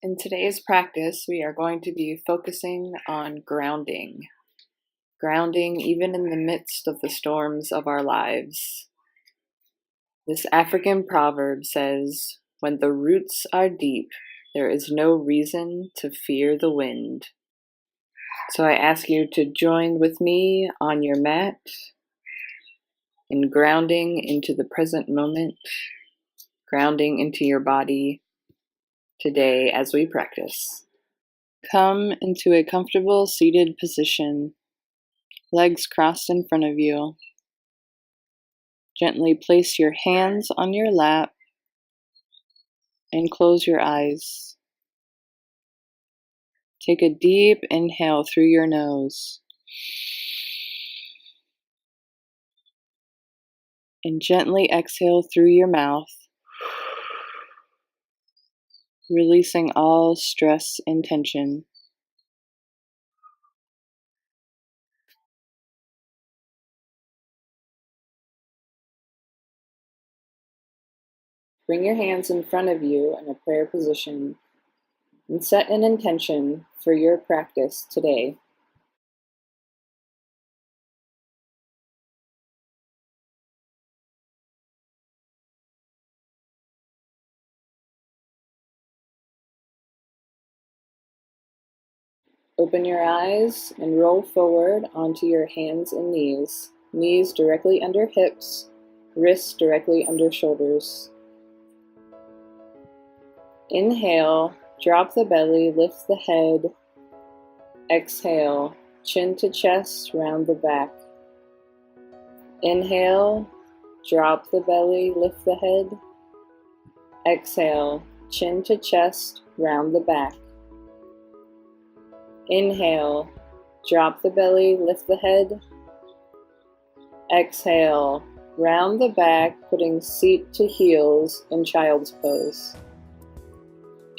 In today's practice, we are going to be focusing on grounding. Grounding even in the midst of the storms of our lives. This African proverb says, "When the roots are deep, there is no reason to fear the wind." So I ask you to join with me on your mat in grounding into the present moment, grounding into your body today as we practice. Come into a comfortable seated position, legs crossed in front of you. Gently place your hands on your lap and close your eyes. Take a deep inhale through your nose and gently exhale through your mouth, releasing all stress and tension. Bring your hands in front of you in a prayer position and set an intention for your practice today. Open your eyes and roll forward onto your hands and knees, knees directly under hips, wrists directly under shoulders. Inhale, drop the belly, lift the head. Exhale, chin to chest, round the back. Inhale, drop the belly, lift the head. Exhale, chin to chest, round the back. Inhale, drop the belly, lift the head. Exhale, round the back, putting seat to heels in child's pose.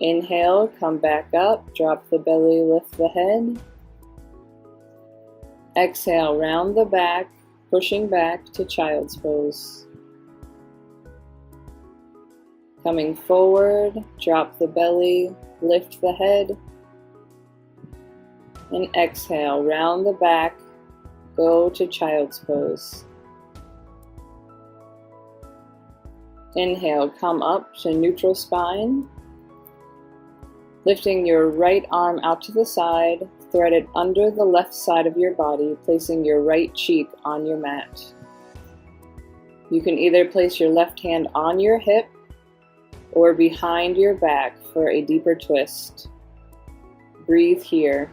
Inhale, come back up, drop the belly, lift the head. Exhale, round the back, pushing back to child's pose. Coming forward, drop the belly, lift the head. And exhale, round the back, go to child's pose. Inhale, come up to neutral spine. Lifting your right arm out to the side, thread it under the left side of your body, placing your right cheek on your mat. You can either place your left hand on your hip or behind your back for a deeper twist. Breathe here.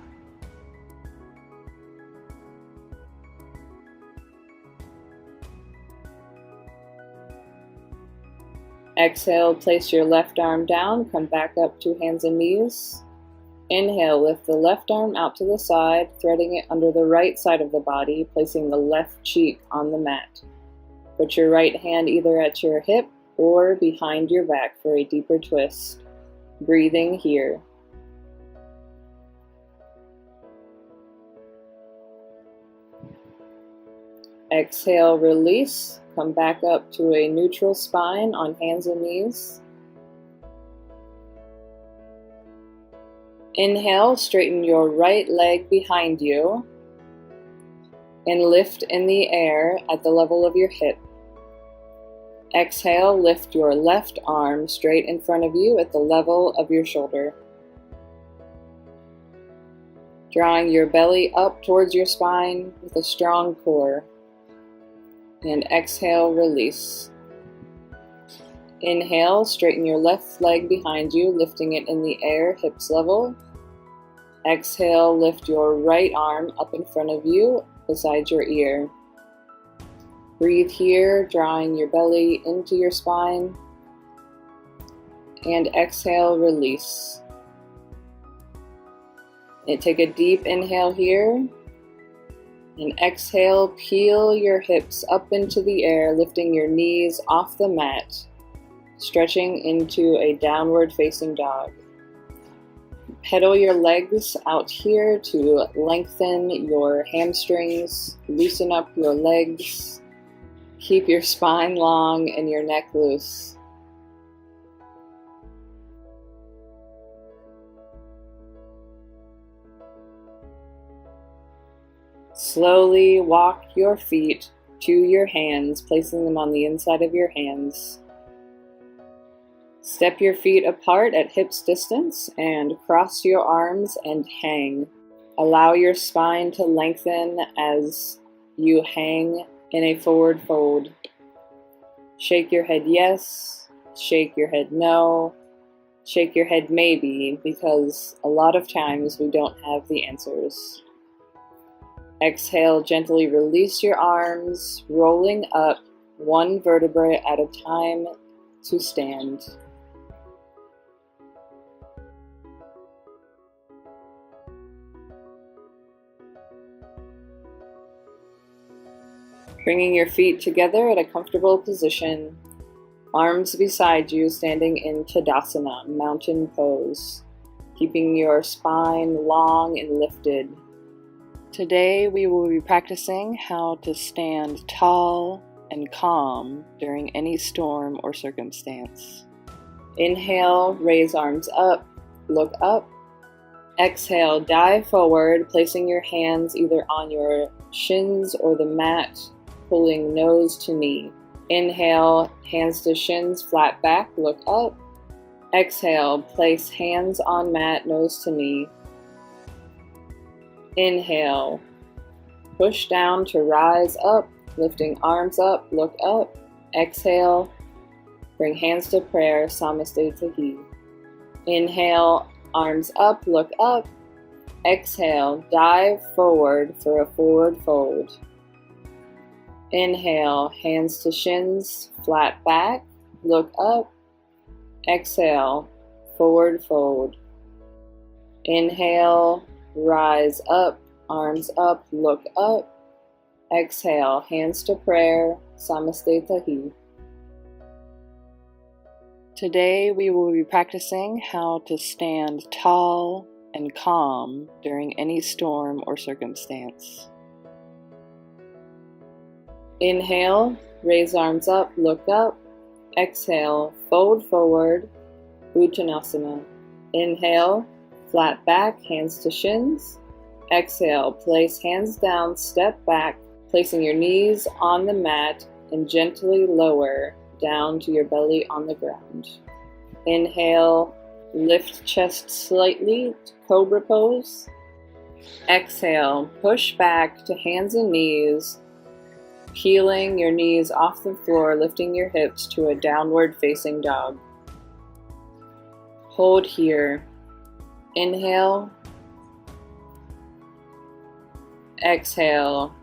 Exhale, place your left arm down, come back up to hands and knees. Inhale, lift the left arm out to the side, threading it under the right side of the body, placing the left cheek on the mat. Put your right hand either at your hip or behind your back for a deeper twist. Breathing here. Exhale, release. Come back up to a neutral spine on hands and knees. Inhale, straighten your right leg behind you and lift in the air at the level of your hip. Exhale, lift your left arm straight in front of you at the level of your shoulder. Drawing your belly up towards your spine with a strong core. And exhale, release. Inhale, straighten your left leg behind you, lifting it in the air, hips level. Exhale, lift your right arm up in front of you, beside your ear. Breathe here, drawing your belly into your spine. And exhale, release. And take a deep inhale here. And exhale, peel your hips up into the air, lifting your knees off the mat, stretching into a downward facing dog. Pedal your legs out here to lengthen your hamstrings, loosen up your legs, keep your spine long and your neck loose. Slowly walk your feet to your hands, placing them on the inside of your hands. Step your feet apart at hips distance and cross your arms and hang. Allow your spine to lengthen as you hang in a forward fold. Shake your head yes, shake your head no, shake your head maybe, because a lot of times we don't have the answers. Exhale, gently release your arms, rolling up one vertebrae at a time to stand. Bringing your feet together at a comfortable position, arms beside you, standing in Tadasana, mountain pose, keeping your spine long and lifted. Today we will be practicing how to stand tall and calm during any storm or circumstance. Inhale, raise arms up, look up. Exhale, dive forward, placing your hands either on your shins or the mat, pulling nose to knee. Inhale, hands to shins, flat back, look up. Exhale, place hands on mat, nose to knee. Inhale, push down to rise up, lifting arms up, look up. Exhale, bring hands to prayer, Namaste Tahi. Inhale, arms up, look up. Exhale, dive forward for a forward fold. Inhale, hands to shins, flat back, look up. Exhale, forward fold. Inhale, rise up, arms up, look up. Exhale, hands to prayer, Namaste Tahi. Today we will be practicing how to stand tall and calm during any storm or circumstance. Inhale, raise arms up, look up. Exhale, fold forward, Uttanasana. Inhale, flat back, hands to shins. Exhale, place hands down, step back, placing your knees on the mat and gently lower down to your belly on the ground. Inhale, lift chest slightly to cobra pose. Exhale, push back to hands and knees, peeling your knees off the floor, lifting your hips to a downward facing dog. Hold here. Inhale. Exhale,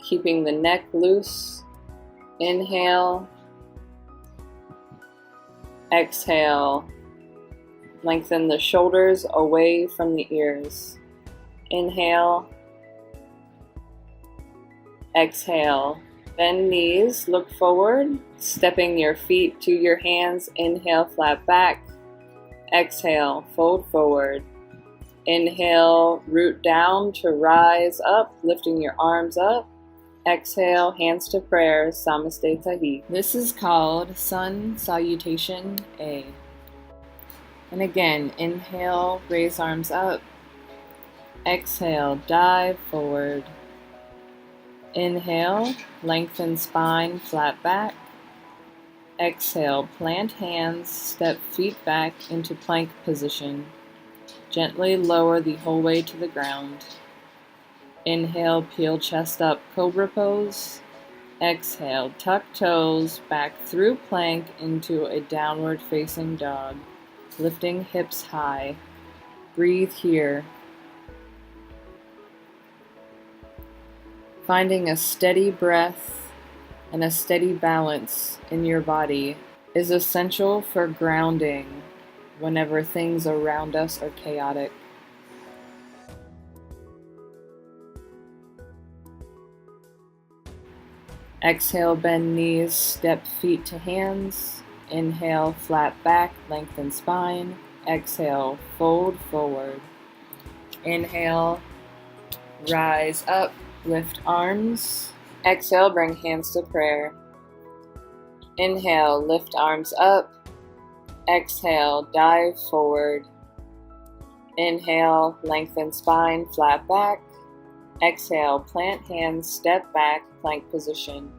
keeping the neck loose. Inhale. Exhale. Lengthen the shoulders away from the ears. Inhale. Exhale. Bend knees, look forward, stepping your feet to your hands. Inhale, flat back. Exhale, fold forward. Inhale, root down to rise up, lifting your arms up. Exhale, hands to prayer, Namaste Tahi. This is called Sun Salutation A. And again, inhale, raise arms up. Exhale, dive forward. Inhale, lengthen spine, flat back. Exhale, plant hands, step feet back into plank position. Gently lower the whole way to the ground. Inhale, peel chest up, cobra pose. Exhale, tuck toes back through plank into a downward facing dog, lifting hips high. Breathe here. Finding a steady breath and a steady balance in your body is essential for grounding whenever things around us are chaotic. Exhale, bend knees, step feet to hands. Inhale, flat back, lengthen spine. Exhale, fold forward. Inhale, rise up, lift arms. Exhale, bring hands to prayer. Inhale, lift arms up. Exhale, dive forward. Inhale, lengthen spine, flat back. Exhale, plant hands, step back, plank position.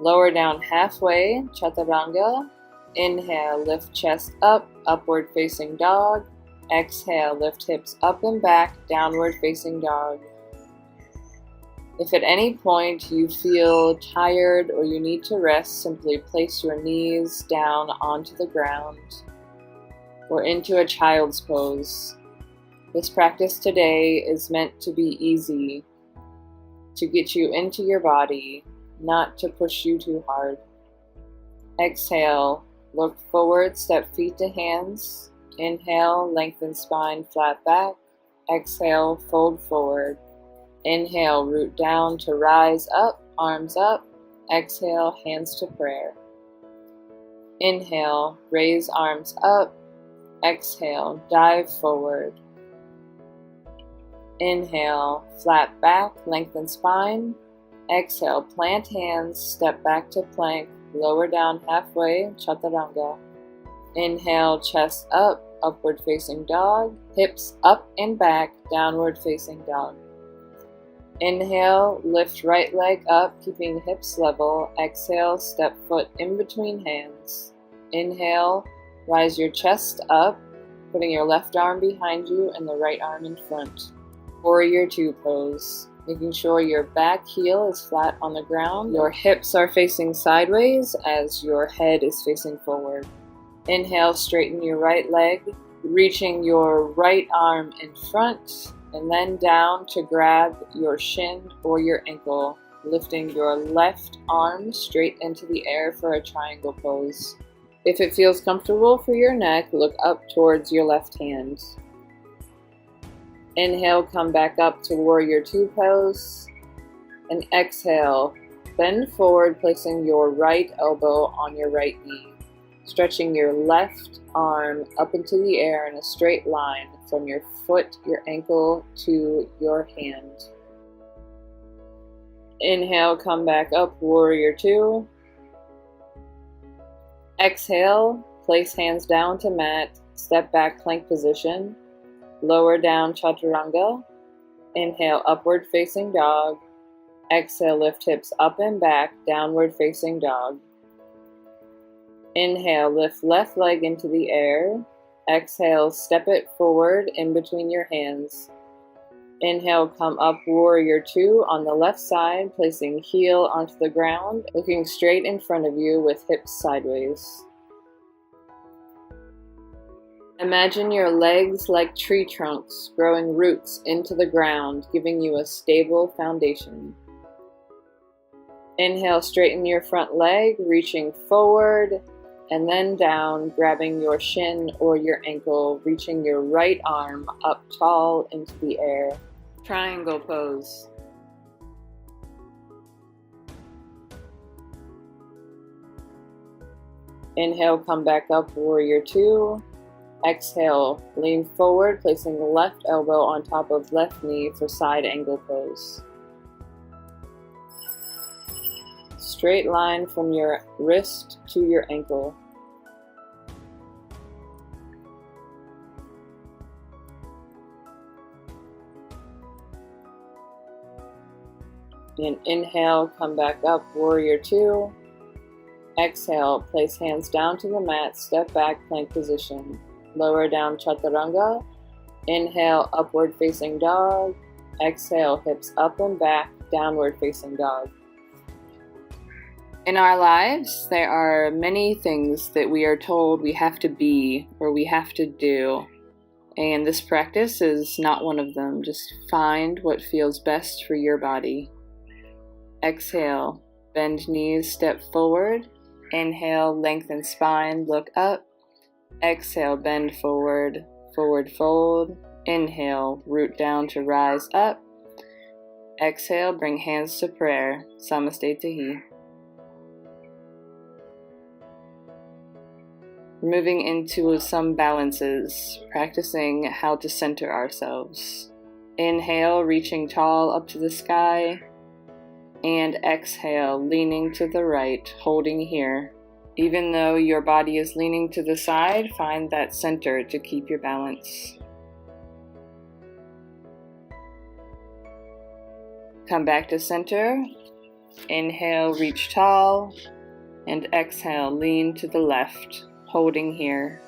Lower down halfway, chaturanga. Inhale, lift chest up, upward facing dog. Exhale, lift hips up and back, downward facing dog. If at any point you feel tired or you need to rest, simply place your knees down onto the ground or into a child's pose. This practice today is meant to be easy, to get you into your body, not to push you too hard. Exhale, look forward, step feet to hands. Inhale, lengthen spine, flat back. Exhale, fold forward. Inhale, root down to rise up, arms up. Exhale, hands to prayer. Inhale, raise arms up. Exhale, dive forward. Inhale, flat back, lengthen spine. Exhale, plant hands, step back to plank, lower down halfway, chaturanga. Inhale, chest up, upward facing dog. Hips up and back, downward facing dog. Inhale, lift right leg up, keeping hips level. Exhale, step foot in between hands. Inhale, rise your chest up, putting your left arm behind you and the right arm in front. Warrior Two pose, making sure your back heel is flat on the ground. Your hips are facing sideways as your head is facing forward. Inhale, straighten your right leg, reaching your right arm in front, and then down to grab your shin or your ankle, lifting your left arm straight into the air for a triangle pose. If it feels comfortable for your neck, look up towards your left hand. Inhale, come back up to Warrior Two pose, and exhale, bend forward, placing your right elbow on your right knee, stretching your left arm up into the air in a straight line from your foot, your ankle, to your hand. Inhale, come back up, Warrior Two. Exhale, place hands down to mat, step back, plank position. Lower down, chaturanga. Inhale, upward facing dog. Exhale, lift hips up and back, downward facing dog. Inhale, lift left leg into the air. Exhale, step it forward in between your hands. Inhale, come up, Warrior Two on the left side, placing heel onto the ground, looking straight in front of you with hips sideways. Imagine your legs like tree trunks growing roots into the ground, giving you a stable foundation. Inhale, straighten your front leg, reaching forward and then down, grabbing your shin or your ankle, reaching your right arm up tall into the air. Triangle pose. Inhale, come back up, Warrior Two. Exhale, lean forward, placing the left elbow on top of left knee for side angle pose. Straight line from your wrist to your ankle. And inhale, come back up, Warrior Two. Exhale, place hands down to the mat, step back, plank position. Lower down, chaturanga. Inhale, upward facing dog. Exhale, hips up and back, downward facing dog. In our lives, there are many things that we are told we have to be or we have to do. And this practice is not one of them. Just find what feels best for your body. Exhale, bend knees, step forward. Inhale, lengthen spine, look up. Exhale, bend forward, forward fold. Inhale, root down to rise up. Exhale, bring hands to prayer. Namaste Tahi. Moving into some balances, practicing how to center ourselves. Inhale, reaching tall up to the sky. And exhale, leaning to the right, holding here. Even though your body is leaning to the side, find that center to keep your balance. come back to center. Inhale, reach tall, and exhale, lean to the left, holding here.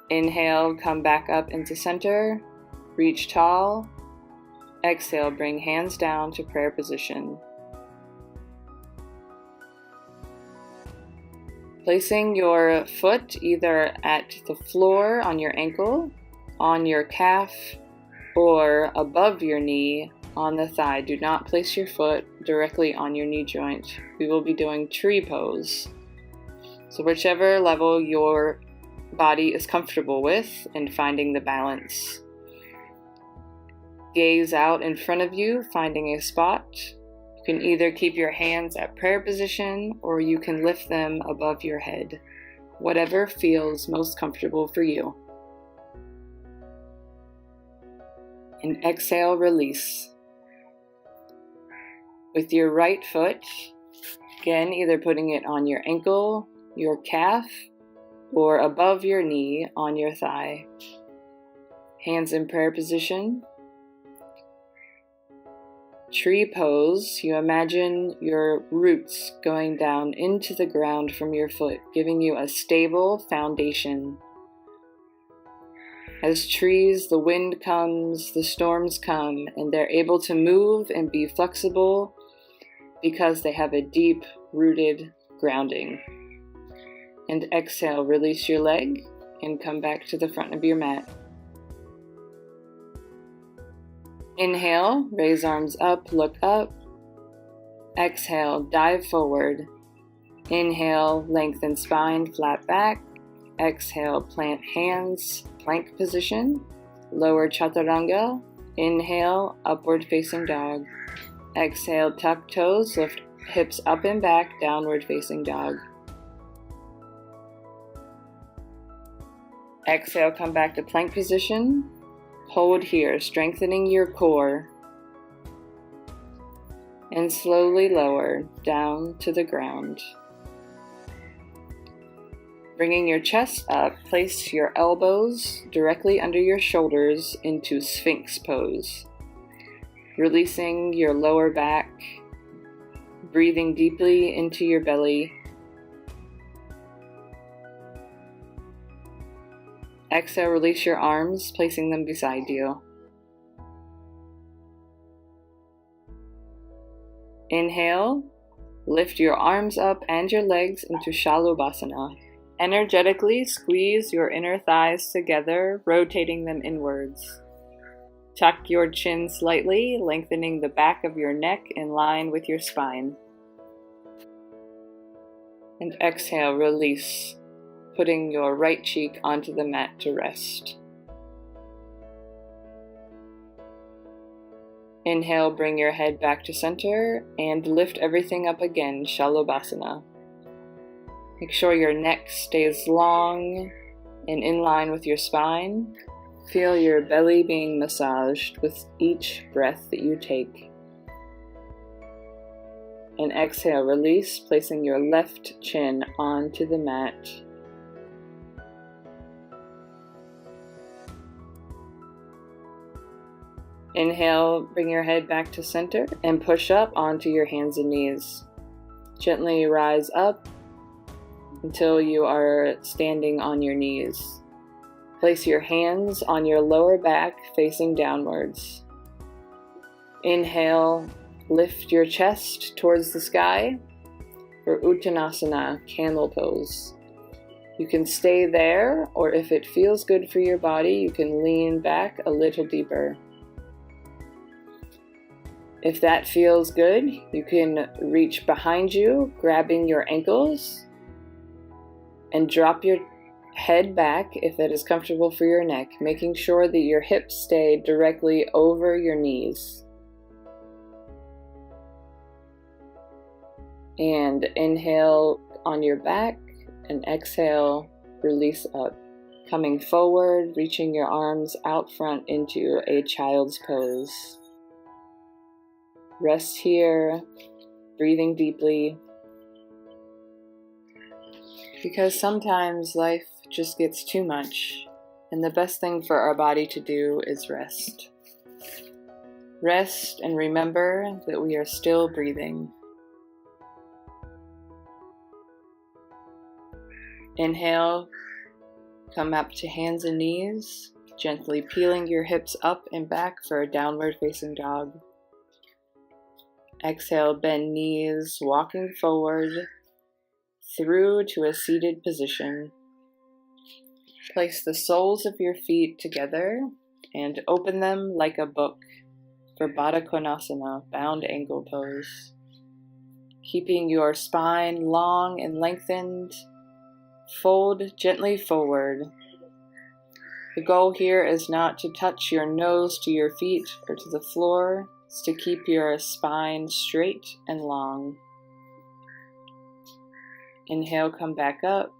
Inhale, come back up into center, reach tall. Exhale, bring hands down to prayer position. Placing your foot either at the floor on your ankle, on your calf, or above your knee on the thigh. Do not place your foot directly on your knee joint. We will be doing tree pose. So whichever level your body is comfortable with and finding the balance. Gaze out in front of you, finding a spot. You can either keep your hands at prayer position or you can lift them above your head. Whatever feels most comfortable for you. And exhale, release. With your right foot, again, either putting it on your ankle, your calf, or above your knee on your thigh. Hands in prayer position. Tree pose, you imagine your roots going down into the ground from your foot, giving you a stable foundation. As trees, the wind comes, the storms come, and they're able to move and be flexible because they have a deep-rooted grounding. And exhale, release your leg and come back to the front of your mat. Inhale, raise arms up, look up. Exhale, dive forward. Inhale, lengthen spine, flat back. Exhale, plant hands, plank position. Lower chaturanga. Inhale, upward facing dog. Exhale, tuck toes, lift hips up and back, downward facing dog. Exhale, come back to plank position. Hold here, strengthening your core. And slowly lower down to the ground. Bringing your chest up, place your elbows directly under your shoulders into Sphinx pose. Releasing your lower back, breathing deeply into your belly. Exhale, release your arms, placing them beside you. Inhale, lift your arms up and your legs into Shalabhasana. Energetically squeeze your inner thighs together, rotating them inwards. Tuck your chin slightly, lengthening the back of your neck in line with your spine. And exhale, release, putting your right cheek onto the mat to rest. Inhale, bring your head back to center and lift everything up again, Shalabhasana. Make sure your neck stays long and in line with your spine. Feel your belly being massaged with each breath that you take. And exhale, release, placing your left chin onto the mat. Inhale, bring your head back to center and push up onto your hands and knees. Gently rise up until you are standing on your knees. Place your hands on your lower back facing downwards. Inhale, lift your chest towards the sky for Uttanasana, camel pose. You can stay there, or if it feels good for your body, you can lean back a little deeper. If that feels good, you can reach behind you, grabbing your ankles, and drop your head back if it is comfortable for your neck, making sure that your hips stay directly over your knees. And inhale on your back, and exhale, release up. Coming forward, reaching your arms out front into a child's pose. Rest here, breathing deeply. Because sometimes life just gets too much, and the best thing for our body to do is rest. Rest and remember that we are still breathing. Inhale, come up to hands and knees, gently peeling your hips up and back for a downward facing dog. Exhale, bend knees, walking forward through to a seated position. Place the soles of your feet together and open them like a book for Baddha Konasana, bound ankle pose. Keeping your spine long and lengthened, fold gently forward. The goal here is not to touch your nose to your feet or to the floor. It's to keep your spine straight and long. Inhale, come back up.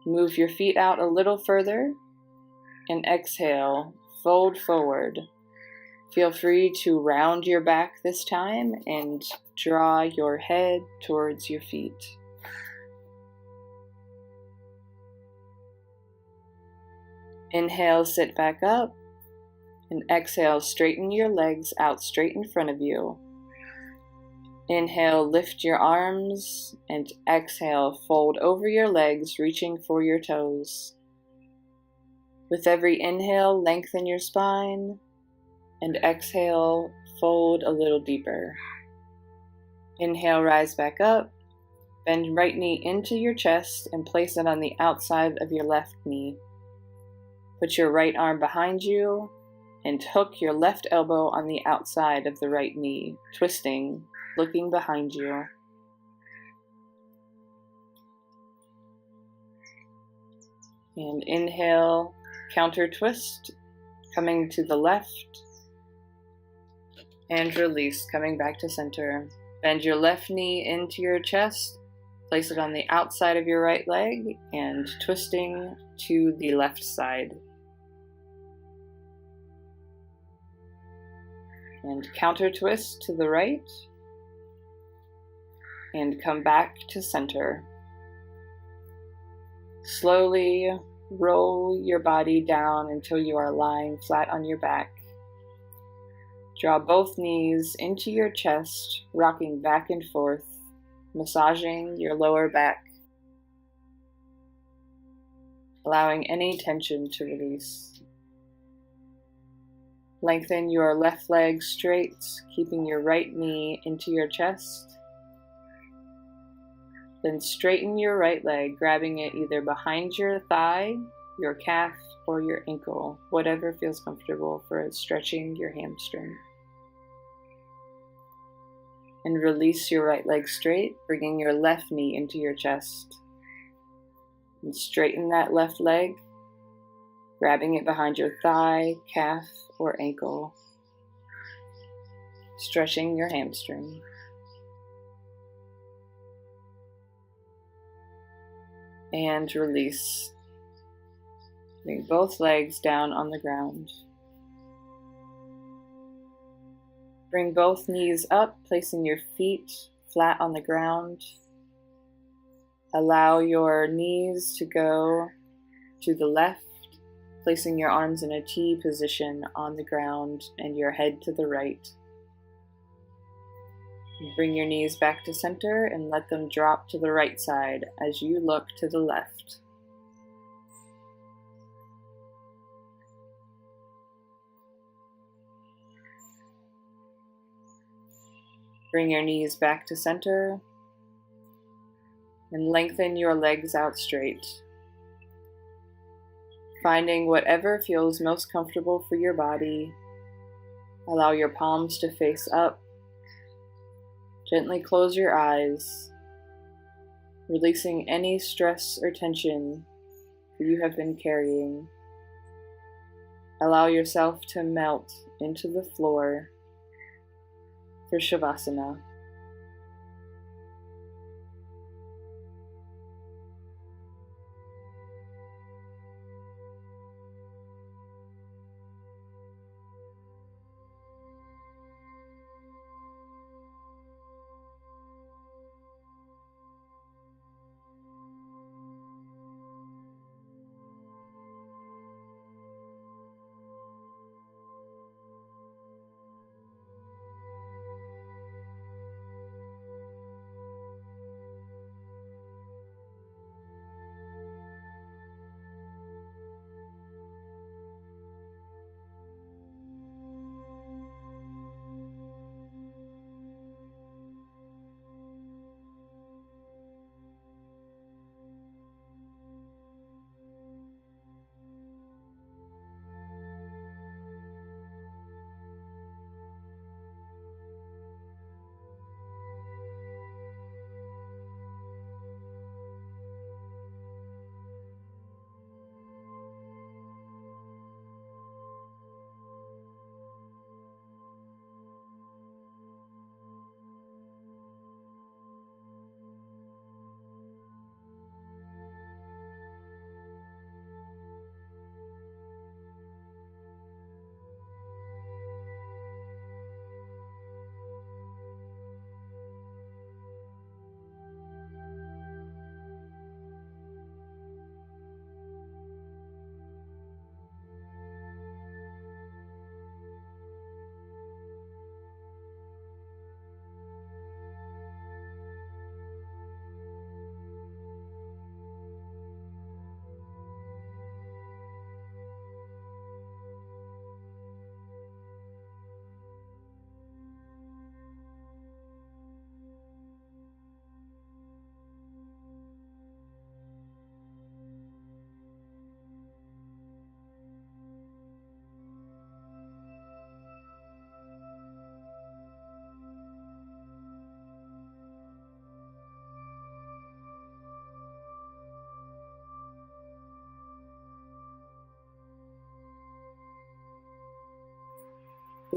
Move your feet out a little further. And exhale, fold forward. Feel free to round your back this time and draw your head towards your feet. Inhale, sit back up. And exhale, straighten your legs out straight in front of you. Inhale, lift your arms, and exhale, fold over your legs, reaching for your toes. With every inhale, lengthen your spine, and exhale, fold a little deeper. Inhale, rise back up, bend right knee into your chest and place it on the outside of your left knee. Put your right arm behind you and hook your left elbow on the outside of the right knee, twisting, looking behind you. And inhale, counter twist, coming to the left, and release, coming back to center. Bend your left knee into your chest, place it on the outside of your right leg, and twisting to the left side. And counter twist to the right, and come back to center. Slowly roll your body down until you are lying flat on your back. Draw both knees into your chest, rocking back and forth, massaging your lower back, allowing any tension to release. Lengthen your left leg straight, keeping your right knee into your chest. Then straighten your right leg, grabbing it either behind your thigh, your calf, or your ankle, whatever feels comfortable for stretching your hamstring. And release your right leg straight, bringing your left knee into your chest. And straighten that left leg, grabbing it behind your thigh, calf, or ankle, stretching your hamstring. And release. Bring both legs down on the ground. Bring both knees up, placing your feet flat on the ground. Allow your knees to go to the left, placing your arms in a T position on the ground and your head to the right. Bring your knees back to center and let them drop to the right side as you look to the left. Bring your knees back to center and lengthen your legs out straight. Finding whatever feels most comfortable for your body. Allow your palms to face up. Gently close your eyes, releasing any stress or tension that you have been carrying. Allow yourself to melt into the floor for Shavasana.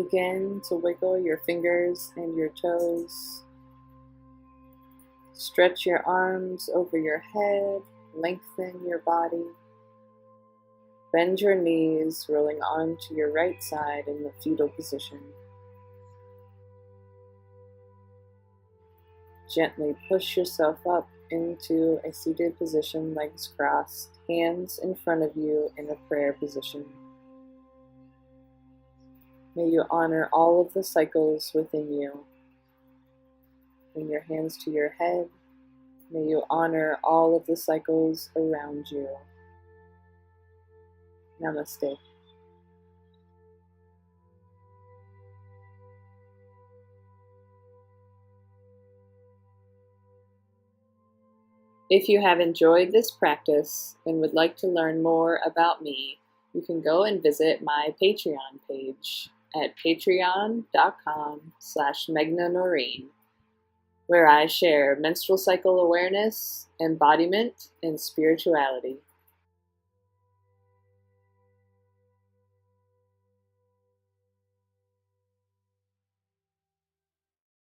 Begin to wiggle your fingers and your toes. Stretch your arms over your head, lengthen your body. Bend your knees, rolling onto your right side in the fetal position. Gently push yourself up into a seated position, legs crossed, hands in front of you in a prayer position. May you honor all of the cycles within you. Bring your hands to your head. May you honor all of the cycles around you. Namaste. If you have enjoyed this practice and would like to learn more about me, you can go and visit my Patreon page at patreon.com/MegnaNoreen, where I share menstrual cycle awareness, embodiment, and spirituality.